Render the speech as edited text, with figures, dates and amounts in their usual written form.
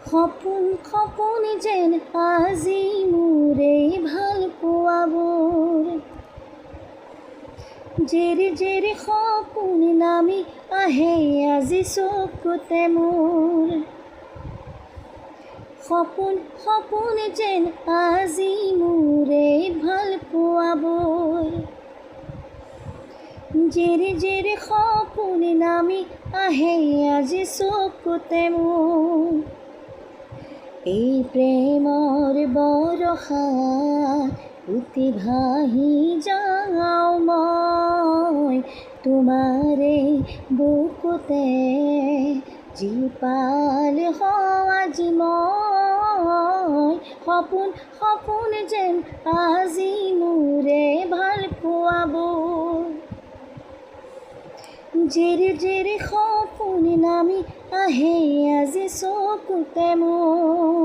সপোন সপোন যেন আজি মোৰে ভাল পোৱাবোৰ, জেৰি জেৰি সপোন নামি আহে আজি চকুতে মোৰ। সপোন সপোন যেন আজি মোৰে ভাল পোৱাবোৰ, জেৰি জেৰি সপোন নামি আহে আজি চকুতে মোৰ। এই প্ৰেমৰ বৰষাত উটি ভাহি যাওঁ মই, তোমাৰে বুকুতে জীপাল হওঁ আজি মই। সপোন সপোন যেন আজি মোৰে ভাল পোৱাবোৰ, জেৰি জেৰি সপোন নামি আহে আজি চকুতে মোৰ।